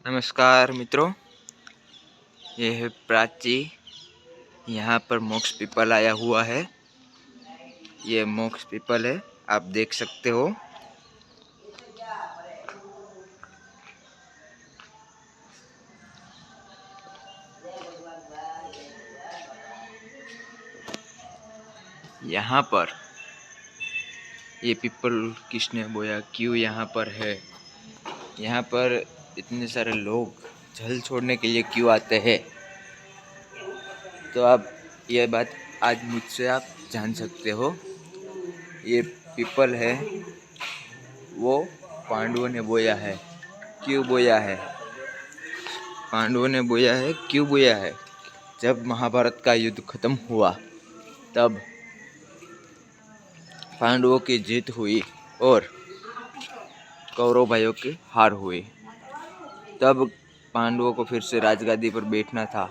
नमस्कार मित्रों, ये है प्राची। यहाँ पर मोक्ष पीपल आया हुआ है। ये मोक्ष पीपल है, आप देख सकते हो। यहाँ पर ये पीपल किसने बोया, क्यों यहाँ पर है, यहाँ पर इतने सारे लोग जल छोड़ने के लिए क्यों आते हैं, तो आप ये बात आज मुझसे आप जान सकते हो। ये पीपल है, वो पांडवों ने बोया है। क्यों बोया है? पांडवों ने बोया है, क्यों बोया है? जब महाभारत का युद्ध खत्म हुआ तब पांडवों की जीत हुई और कौरव भाइयों की हार हुई। तब पांडवों को फिर से राजगादी पर बैठना था,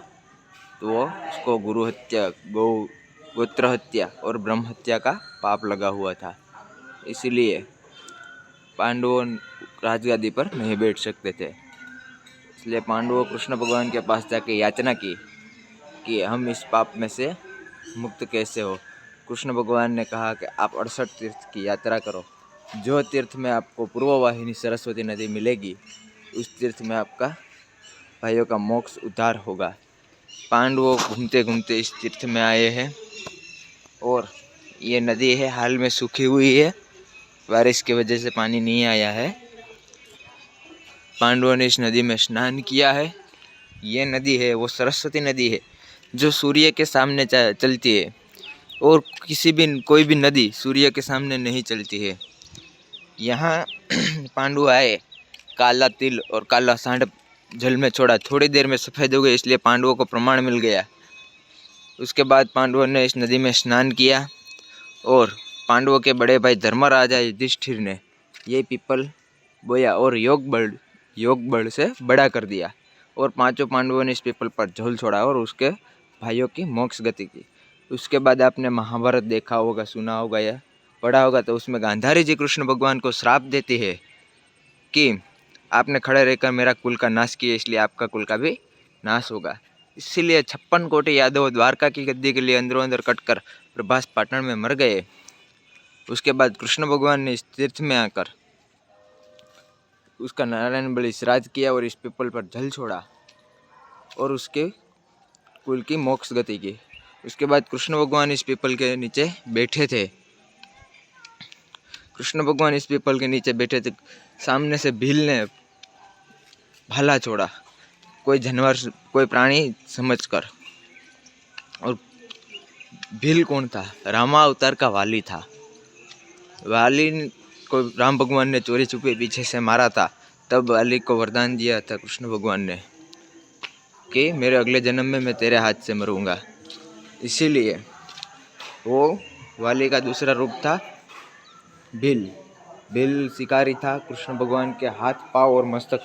तो वो उसको गुरु हत्या, गोत्र हत्या और ब्रह्म हत्या का पाप लगा हुआ था। इसीलिए पांडवों राजगादी पर नहीं बैठ सकते थे। इसलिए पांडवों कृष्ण भगवान के पास जाके याचना की कि हम इस पाप में से मुक्त कैसे हो। कृष्ण भगवान ने कहा कि आप 68 तीर्थ की यात्रा करो। जो तीर्थ में आपको पूर्ववाहिनी सरस्वती नदी मिलेगी, उस तीर्थ में आपका भाइयों का मोक्ष उद्धार होगा। पांडवों घूमते घूमते इस तीर्थ में आए हैं और ये नदी है, हाल में सूखी हुई है, बारिश की वजह से पानी नहीं आया है। पांडवों ने इस नदी में स्नान किया है। ये नदी है वो सरस्वती नदी है, जो सूर्य के सामने चलती है, और कोई भी नदी सूर्य के सामने नहीं चलती है। यहाँ पांडु आए, काला तिल और काला सांड जल में छोड़ा, थोड़ी देर में सफ़ेद हो गए, इसलिए पांडवों को प्रमाण मिल गया। उसके बाद पांडवों ने इस नदी में स्नान किया और पांडवों के बड़े भाई धर्मराजा युधिष्ठिर ने ये पीपल बोया और योग बल से बड़ा कर दिया, और पांचों पांडवों ने इस पीपल पर झोल छोड़ा और उसके भाइयों की मोक्ष गति की। उसके बाद आपने महाभारत देखा होगा, सुना होगा या पढ़ा होगा, तो उसमें गांधारी जी कृष्ण भगवान को श्राप देती है कि आपने खड़े रहकर मेरा कुल का नाश किया, इसलिए आपका कुल का भी नाश होगा। इसीलिए 56 कोटि यादव द्वारका की गद्दी के लिए अंदरों अंदर कटकर प्रभास पाटन में मर गए। उसके बाद कृष्ण भगवान ने इस तीर्थ में आकर उसका नारायण बलि श्राद्ध किया और इस पीपल पर जल छोड़ा और उसके कुल की मोक्ष गति की। उसके बाद कृष्ण भगवान इस पीपल के नीचे बैठे थे। कृष्ण भगवान इस पीपल के नीचे बैठे थे, सामने से भील ने भाला छोड़ा, कोई जानवर, कोई प्राणी समझकर। और भील कौन था? रामा अवतार का वाली था। वाली को राम भगवान ने चोरी छुपे पीछे से मारा था। तब वाली को वरदान दिया था कृष्ण भगवान ने कि मेरे अगले जन्म में मैं तेरे हाथ से मरूंगा। इसीलिए वो वाली का दूसरा रूप था भील। भील शिकारी था। कृष्ण भगवान के हाथ, पाँव और मस्तक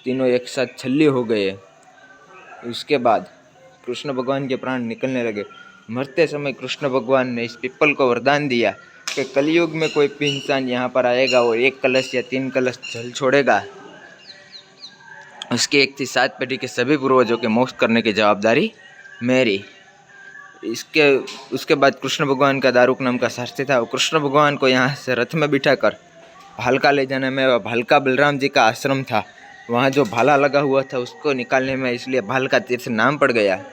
तीनों एक साथ छल्ली हो गए। उसके बाद कृष्ण भगवान के प्राण निकलने लगे। मरते समय कृष्ण भगवान ने इस पीपल को वरदान दिया कि कलयुग में कोई भी इंसान यहाँ पर आएगा और 1 कलश या 3 कलश जल छोड़ेगा, उसकी 1 थी 7 पीढ़ी के सभी पूर्वजों के मोक्ष करने की जवाबदारी मेरी। उसके बाद कृष्ण भगवान का दारुक नाम का सारथी था। वो कृष्ण भगवान को यहाँ से रथ में बिठाकर भालका ले जाने में, भालका बलराम जी का आश्रम था, वहाँ जो भाला लगा हुआ था उसको निकालने में, इसलिए भालका तीर्थ नाम पड़ गया।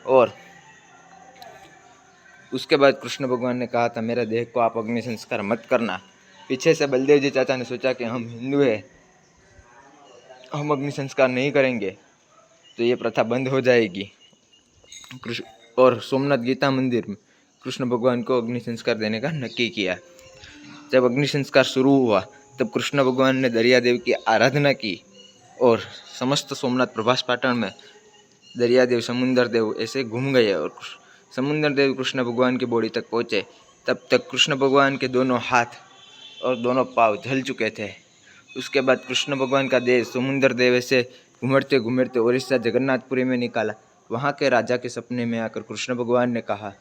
और उसके बाद कृष्ण भगवान ने कहा था मेरे देह को आप अग्नि संस्कार मत करना। पीछे से बलदेव जी चाचा ने सोचा कि हम हिंदू हैं, हम अग्नि संस्कार नहीं करेंगे तो ये प्रथा बंद हो जाएगी। और सोमनाथ गीता मंदिर में कृष्ण भगवान को अग्नि संस्कार देने का नक्की किया। जब अग्नि संस्कार शुरू हुआ तब कृष्ण भगवान ने दरियादेव की आराधना की और समस्त सोमनाथ प्रभास पाटन में दरियादेव, समुंदर देव ऐसे घूम गए और समुंदर देव कृष्ण भगवान की बॉडी तक पहुँचे। तब तक कृष्ण भगवान के दोनों हाथ और दोनों पाँव जल चुके थे। उसके बाद कृष्ण भगवान का देह समुंदर देव से घूमते घूमते उड़ीसा जगन्नाथपुरी में निकाला। वहाँ के राजा के सपने में आकर कृष्ण भगवान ने कहा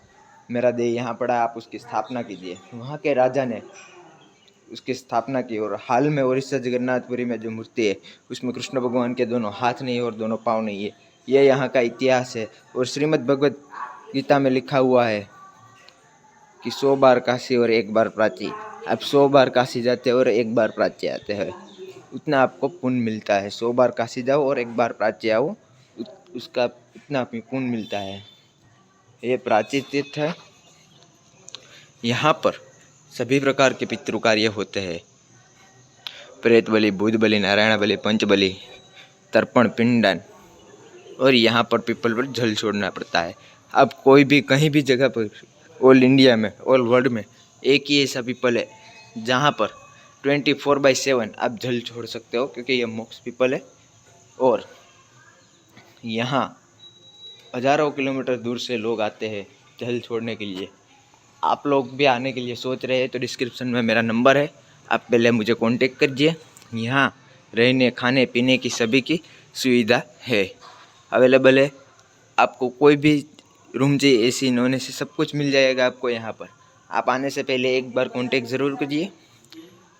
मेरा देह यहाँ पड़ा, आप उसकी स्थापना कीजिए। वहाँ के राजा ने उसकी स्थापना की। और हाल में उड़ीसा जगन्नाथपुरी में जो मूर्ति है उसमें कृष्ण भगवान के दोनों हाथ नहीं और दोनों पाँव नहीं है। यह यहाँ का इतिहास है। और श्रीमद् भगवत गीता में लिखा हुआ है कि 100 बार काशी और 1 बार प्राची। आप 100 बार काशी जाते हो और 1 बार प्राची आते हैं, उतना आपको पुण्य मिलता है। 100 बार काशी जाओ और 1 बार प्राची आओ, उसका उतना पुण्य मिलता है। ये प्राची तीर्थ है। यहाँ पर सभी प्रकार के पितृ कार्य होते हैं। प्रेत बलि, भूत बलि, नारायण बलि, पंच बलि, तर्पण, पिंडदान। और यहाँ पर पीपल पर जल छोड़ना पड़ता है। अब कोई भी कहीं भी जगह पर ऑल इंडिया में, ऑल वर्ल्ड में एक ही ऐसा पीपल है जहाँ पर 24/7 आप जल छोड़ सकते हो, क्योंकि ये मोक्ष पीपल है। और यहाँ हजारों किलोमीटर दूर से लोग आते हैं जल छोड़ने के लिए। आप लोग भी आने के लिए सोच रहे हैं तो डिस्क्रिप्शन में मेरा नंबर है, आप पहले मुझे कांटेक्ट कीजिए। यहाँ रहने, खाने पीने की सभी की सुविधा है, अवेलेबल है। आपको कोई भी रूम चाहिए, एसी, नॉन एसी, सब कुछ मिल जाएगा आपको यहाँ पर। आप आने से पहले एक बार कांटेक्ट ज़रूर कीजिए।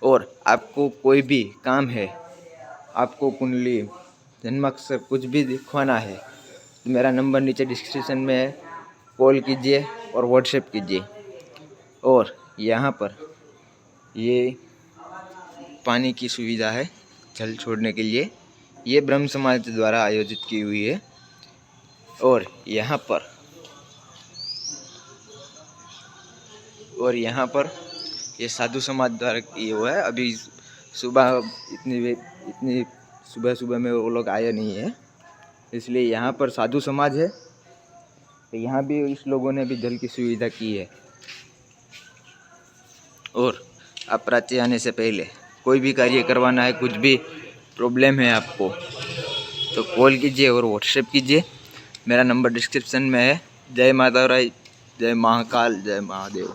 और आपको कोई भी काम है, आपको कुंडली, जन्माक्षर कुछ भी दिखवाना है तो मेरा नंबर नीचे डिस्क्रिप्शन में है, कॉल कीजिए और व्हाट्सएप कीजिए। और यहाँ पर ये पानी की सुविधा है जल छोड़ने के लिए, ये ब्रह्म समाज द्वारा आयोजित की हुई है। और यहाँ पर ये साधु समाज द्वारा ये हुआ है। अभी सुबह इतनी सुबह में वो लोग आए नहीं है, इसलिए यहाँ पर साधु समाज है। तो यहाँ भी इस लोगों ने भी जल की सुविधा की है। और आप प्राची आने से पहले कोई भी कार्य करवाना है, कुछ भी प्रॉब्लम है आपको, तो कॉल कीजिए और व्हाट्सएप कीजिए। मेरा नंबर डिस्क्रिप्शन में है। जय माता राय, जय महाकाल, जय महादेव।